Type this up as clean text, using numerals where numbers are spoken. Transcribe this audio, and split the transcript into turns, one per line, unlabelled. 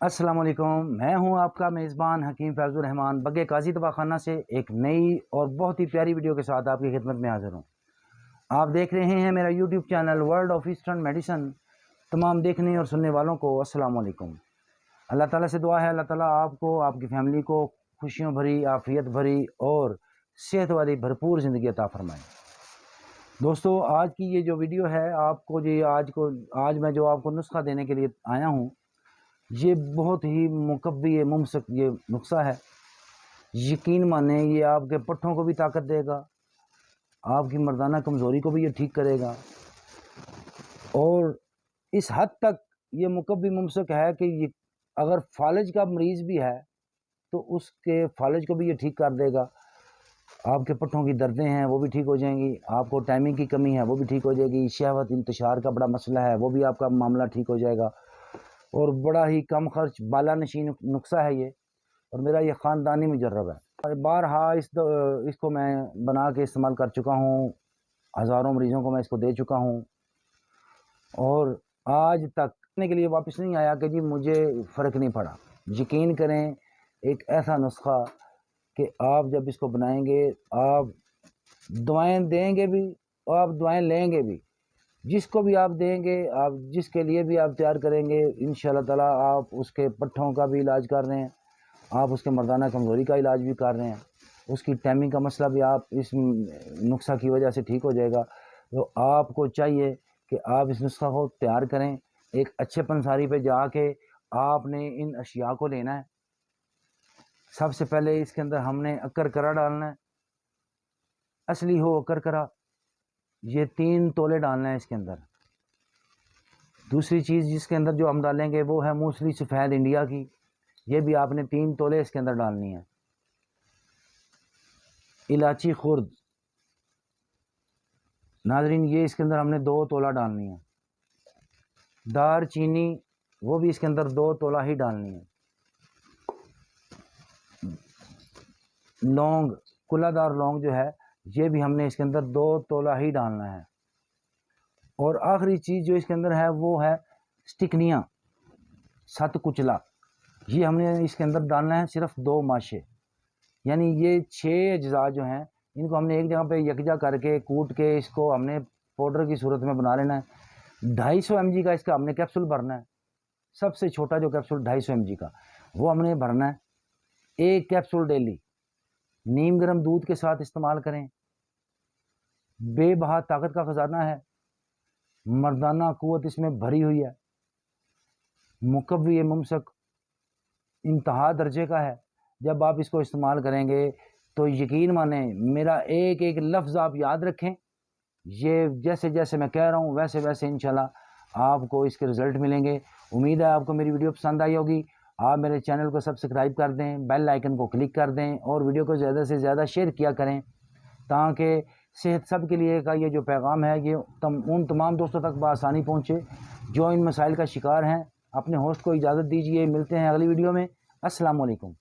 अस्सलाम वालेकुम। मैं हूं आपका मेज़बान हकीम फैज़ुर रहमान बग्गे काजी दवाखाना से एक नई और बहुत ही प्यारी वीडियो के साथ आपकी खिदमत में हाज़िर हूं। आप देख रहे हैं मेरा YouTube channel World of Eastern Medicine. तमाम देखने और सुनने वालों को अस्सलाम वालेकुम। अल्लाह ताला से दुआ है अल्लाह ताला आपको, आपकी फ़ैमिली को खुशियों भरी, आफ़ियत भरी और सेहत वाली भरपूर ज़िंदगी अता फ़रमाए। दोस्तों, आज की ये जो वीडियो है आपको आज मैं जो आपको नुस्खा देने के लिए आया हूँ, ये बहुत ही मुकव्वी मुमसक ये नुस्खा है। यकीन माने ये आपके पट्ठों को भी ताकत देगा, आपकी मर्दाना कमज़ोरी को भी ये ठीक करेगा और इस हद तक ये मुकव्वी मुमसक है कि ये अगर फालिज का मरीज़ भी है तो उसके फालिज को भी ये ठीक कर देगा। आपके पट्ठों की दर्दें हैं वो भी ठीक हो जाएंगी, आपको टाइमिंग की कमी है वो भी ठीक हो जाएगी, शहवत इंतशार का बड़ा मसला है वो भी आपका मामला ठीक हो जाएगा और बड़ा ही कम खर्च बाला नशीन नुस्खा है ये और मेरा ये ख़ानदानी मुजर्रब है। बारहा इसको मैं बना के इस्तेमाल कर चुका हूँ, हज़ारों मरीज़ों को मैं इसको दे चुका हूँ और आज तक के लिए वापस नहीं आया कि जी मुझे फ़र्क नहीं पड़ा। यकीन करें, एक ऐसा नुस्खा कि आप जब इसको बनाएंगे, आप दवाएं देंगे भी और आप दवाएं लेंगे भी, जिसको भी आप देंगे, आप जिसके लिए भी आप तैयार करेंगे, इंशाअल्लाह ताला आप उसके पट्ठों का भी इलाज कर रहे हैं, आप उसके मर्दाना कमज़ोरी का इलाज भी कर रहे हैं, उसकी टाइमिंग का मसला भी आप इस नुस्खा की वजह से ठीक हो जाएगा। तो आपको चाहिए कि आप इस नुस्खा को तैयार करें। एक अच्छे पंसारी पे जाके आपने इन अशिया को लेना है। सबसे पहले इसके अंदर हमने अक्कर करा डालना है, असली हो अक्कर करा, ये 3 तोले डालना है इसके अंदर। दूसरी चीज़ जिसके अंदर जो हम डालेंगे वो है मूसली सफ़ेद इंडिया की, ये भी आपने 3 तोले इसके अंदर डालनी है। इलायची खुर्द नाज़रीन, ये इसके अंदर हमने 2 तोला डालनी है। दार चीनी वो भी इसके अंदर 2 तोला ही डालनी है। लौंग, कुलादार लौंग जो है ये भी हमने इसके अंदर 2 तोला ही डालना है। और आखिरी चीज़ जो इसके अंदर है वो है स्टिकनिया, 7 कुचला, ये हमने इसके अंदर डालना है सिर्फ 2 माशे। यानी ये 6 अज्जा जो हैं इनको हमने एक जगह पे यकजा करके कूट के इसको हमने पाउडर की सूरत में बना लेना है। 250 mg का इसका हमने कैप्सूल भरना है। सबसे छोटा जो कैप्सूल 250 mg का वो हमने भरना है। एक कैप्सूल डेली नीम गर्म दूध के साथ इस्तेमाल करें। बेबहा ताकत का ख़जाना है, मर्दाना क़ुव्वत इसमें भरी हुई है, मुकव्वी मुमसक इंतहा दर्जे का है। जब आप इसको इस्तेमाल करेंगे तो यकीन माने, मेरा एक एक लफ्ज़ आप याद रखें, ये जैसे जैसे मैं कह रहा हूँ वैसे वैसे इंशाल्लाह आपको इसके रिज़ल्ट मिलेंगे। उम्मीद है आपको मेरी वीडियो पसंद आई होगी। आप मेरे चैनल को सब्सक्राइब कर दें, बेल आइकन को क्लिक कर दें और वीडियो को ज़्यादा से ज़्यादा शेयर किया करें ताकि सेहत सब के लिए का ये जो पैगाम है ये उन तमाम दोस्तों तक बआसानी पहुँचे जो इन मसाइल का शिकार हैं। अपने होस्ट को इजाज़त दीजिए, मिलते हैं अगली वीडियो में। अस्सलाम वालेकुम।